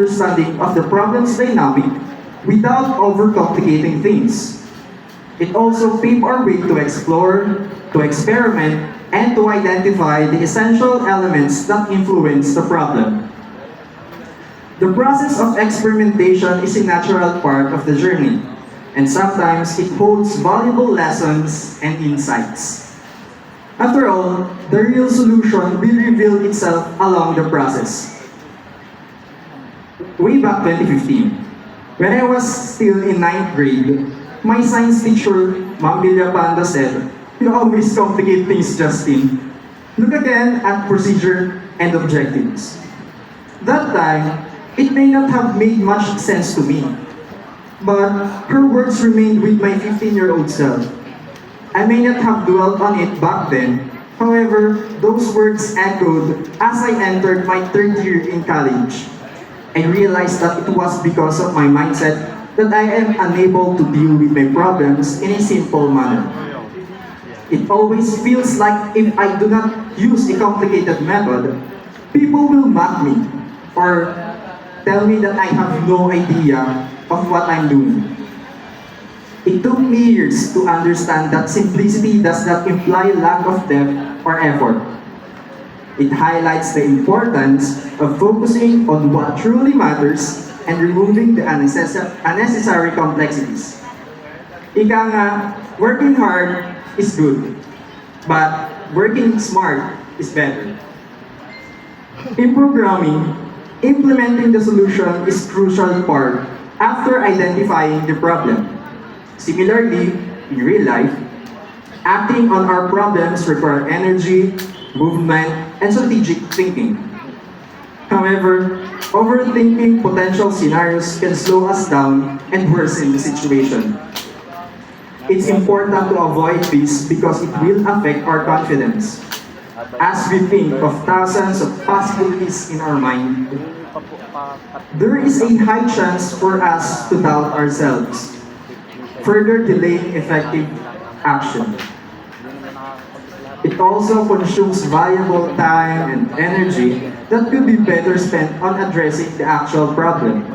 understanding of the problem's dynamic without overcomplicating things. It also paved our way to explore, to experiment, and to identify the essential elements that influence the problem. The process of experimentation is a natural part of the journey, and sometimes it holds valuable lessons and insights. After all, the real solution will reveal itself along the process. Way back 2015, when I was still in ninth grade, my science teacher, Ma'am Villapando, said, "You always complicate things, Justin. Look again at procedure and objectives." That time, it may not have made much sense to me, but her words remained with my 15-year-old self. I may not have dwelt on it back then, however, those words echoed as I entered my third year in college. I realized that it was because of my mindset that I am unable to deal with my problems in a simple manner. It always feels like if I do not use a complicated method, people will mock me or tell me that I have no idea of what I'm doing. It took me years to understand that simplicity does not imply lack of depth or effort. It highlights the importance of focusing on what truly matters and removing the unnecessary complexities. Ika nga, working hard is good, but working smart is better. In programming, implementing the solution is crucial part after identifying the problem. Similarly, in real life, acting on our problems require energy, movement, and strategic thinking. However, overthinking potential scenarios can slow us down and worsen the situation. It's important to avoid this because it will affect our confidence. As we think of thousands of possibilities in our mind, there is a high chance for us to doubt ourselves, further delaying effective action. It also consumes valuable time and energy that could be better spent on addressing the actual problem.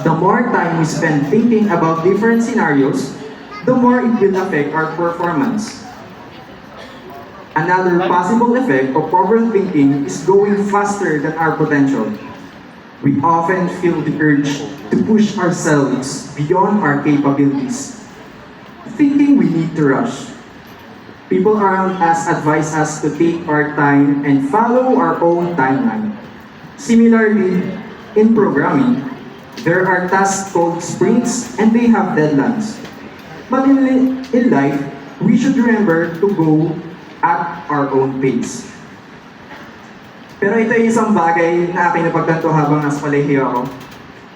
The more time we spend thinking about different scenarios, the more it will affect our performance. Another possible effect of overthinking is going faster than our potential. We often feel the urge to push ourselves beyond our capabilities, thinking we need to rush. People around us advise us to take our time and follow our own timeline. Similarly, in programming, there are tasks called sprints and they have deadlines. But in life, we should remember to go at our own pace. Pero ito yung isang bagay na aking napagtanto habang nasa kolehiyo ako.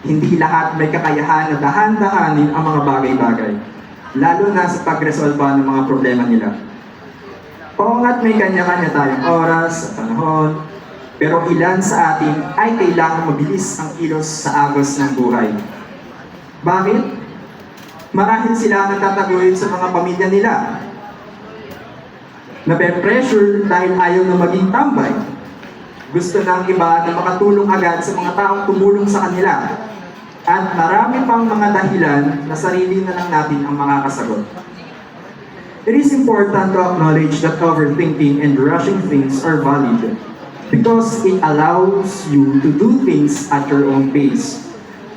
Hindi lahat may kakayahan na dahan-dahanin ang mga bagay-bagay, lalo na sa pagresolba ng mga problema nila. Oo nga't may kanya-kanya tayong oras at panahon, pero ilan sa atin ay kailangang mabilis ang kilos sa agos ng buhay. Bakit? Marahil sila nagtataguyod sa mga pamilya nila. Nape-pressure dahil ayaw na maging tambay. Gusto ng iba na makatulong agad sa mga taong tumulong sa kanila. At marami pang mga dahilan na sarili na lang natin ang makakasagot. It is important to acknowledge that overthinking and rushing things are valid because it allows you to do things at your own pace.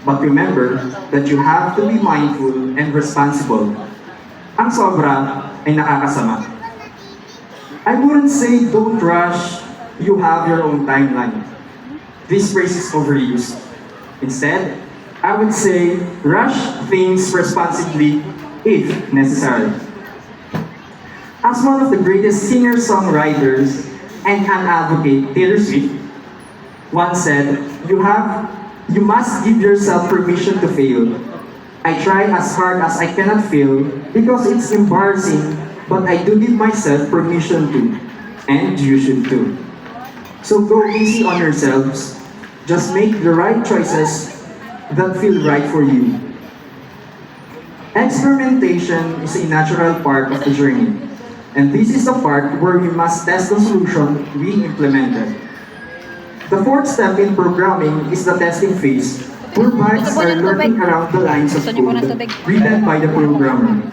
But remember that you have to be mindful and responsible. Ang sobra ay nakakasama. I wouldn't say don't rush, you have your own timeline. This phrase is overused. Instead, I would say rush things responsibly if necessary. As one of the greatest singer-songwriters and an advocate, Taylor Swift, once said, you must give yourself permission to fail. I try as hard as I cannot fail because it's embarrassing, but I do give myself permission to, and you should too. So go easy on yourselves. Just make the right choices that feel right for you. Experimentation is a natural part of the journey. And this is the part where we must test the solution we implemented. The fourth step in programming is the testing phase, where bugs are lurking around the lines of code written by the programmer.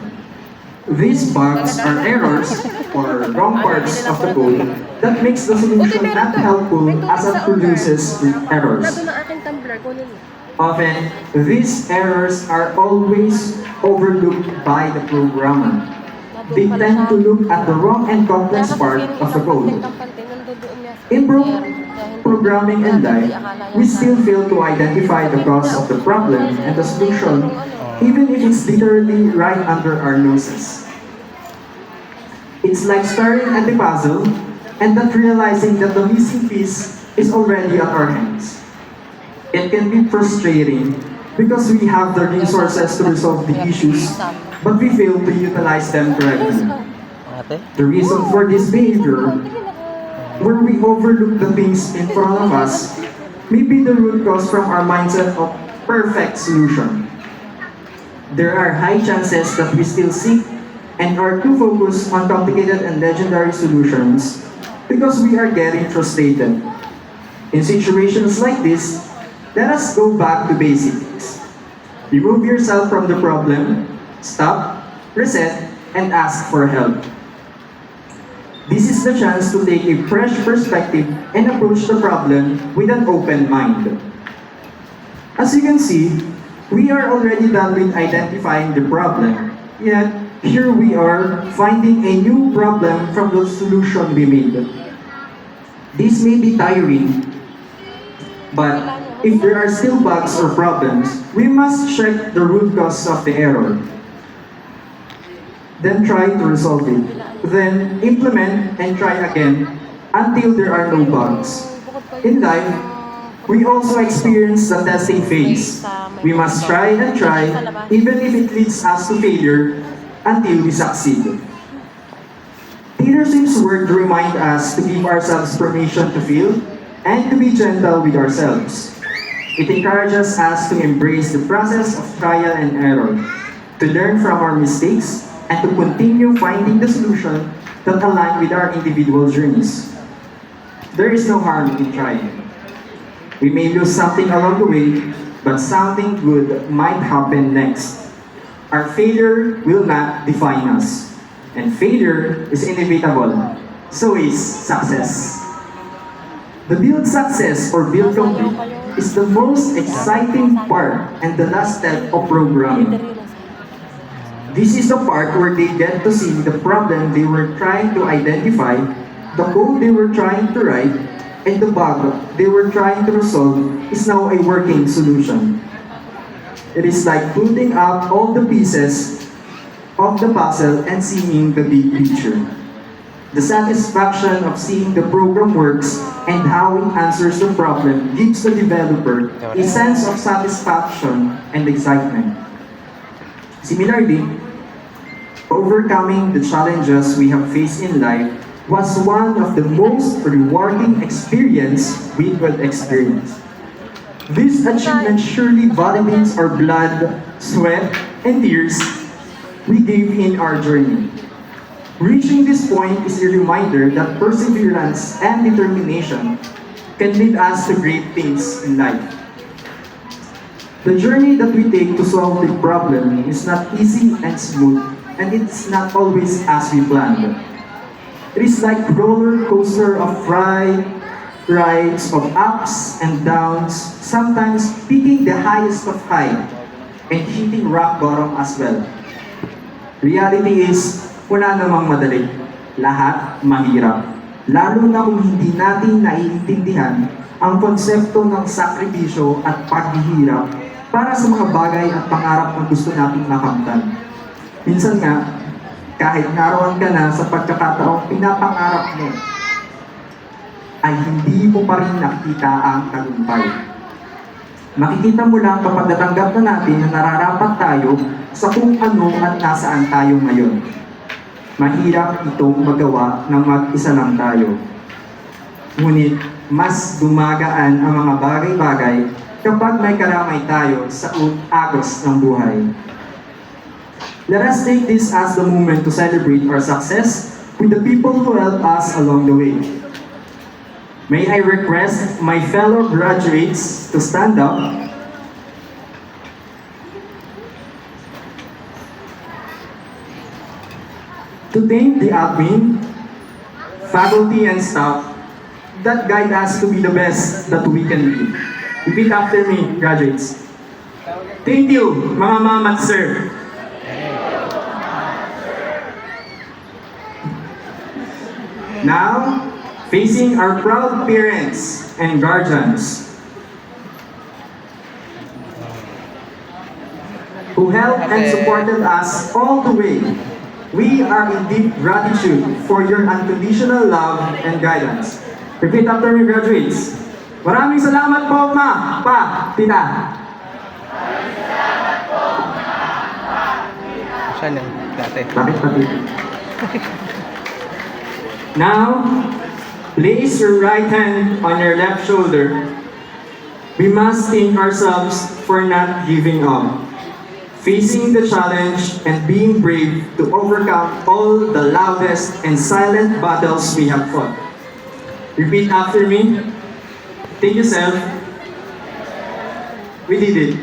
These bugs are errors or wrong parts of the code that makes the solution not helpful as it produces errors. Often, these errors are always overlooked by the programmer. They tend to look at the wrong and complex part of the code. In programming and life, we still fail to identify the cause of the problem and the solution, even if it's literally right under our noses. It's like staring at the puzzle and not realizing that the missing piece is already at our hands. It can be frustrating because we have the resources to resolve the issues, but we fail to utilize them correctly. The reason for this behavior, where we overlook the things in front of us, may be the root cause from our mindset of perfect solution. There are high chances that we still seek and are too focused on complicated and legendary solutions because we are getting frustrated. In situations like this, let us go back to basics. Remove yourself from the problem, stop, reset, and ask for help. This is the chance to take a fresh perspective and approach the problem with an open mind. As you can see, we are already done with identifying the problem, yet here we are finding a new problem from the solution we made. This may be tiring, but if there are still bugs or problems, we must check the root cause of the error. Then try to resolve it. Then implement and try again until there are no bugs. In life, we also experience the testing phase. We must try and try, even if it leads us to failure, until we succeed. Taylor Swift's word remind us to give ourselves permission to fail and to be gentle with ourselves. It encourages us to embrace the process of trial and error, to learn from our mistakes, and to continue finding the solution that align with our individual journeys. There is no harm in trying. We may lose something along the way, but something good might happen next. Our failure will not define us, and failure is inevitable. So is success. The build success or build complete is the most exciting part and the last step of programming. This is the part where they get to see the problem they were trying to identify, the code they were trying to write, and the bug they were trying to resolve is now a working solution. It is like putting up all the pieces of the puzzle and seeing the big picture. The satisfaction of seeing the program works and how it answers the problem gives the developer a sense of satisfaction and excitement. Similarly, overcoming the challenges we have faced in life was one of the most rewarding experience we could experience. This achievement surely validates our blood, sweat, and tears we gave in our journey. Reaching this point is a reminder that perseverance and determination can lead us to great things in life. The journey that we take to solve the problem is not easy and smooth, and it's not always as we planned. It is like roller coaster of rides of ups and downs, sometimes peaking the highest of high and hitting rock bottom as well. Reality is, wala namang madali. Lahat mahirap. Lalo na kung hindi natin naiintindihan ang konsepto ng sakripisyo at paghihirap para sa mga bagay at pangarap na gusto nating makamtan. Minsan nga, kahit naroon ka na sa pagkakataong pinapangarap mo, ay hindi mo pa rin nakita ang tagumpay. Makikita mo lang kapag natanggap na natin na nararapat tayo sa kung ano at nasaan tayo ngayon. Mahirap itong magawa ng mag-isa lang tayo. Ngunit, mas gumagaan ang mga bagay-bagay kapag may karamay tayo sa agos ng buhay. Let us take this as the moment to celebrate our success with the people who help us along the way. May I request my fellow graduates to stand up to thank the admin, faculty, and staff that guide us to be the best that we can be. Repeat after me, graduates. Thank you, mga ma'am at sir. Now, facing our proud parents and guardians who helped and supported us all the way. We are in deep gratitude for your unconditional love and guidance. Repeat after me, graduates. Maraming salamat po, ma, pa, tita. Saan yung dati? Bakit pa tita? Now, place your right hand on your left shoulder. We must thank ourselves for not giving up, facing the challenge and being brave to overcome all the loudest and silent battles we have fought. Repeat after me. Thank you, self. We did it.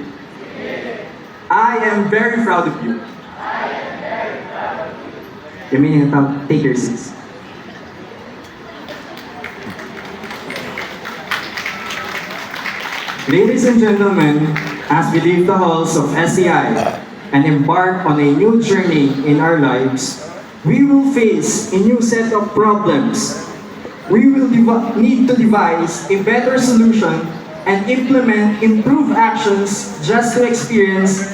I am very proud of you. You mean take your seats. Ladies and gentlemen, as we leave the halls of STI and embark on a new journey in our lives, we will face a new set of problems. We will need to devise a better solution and implement improved actions just to experience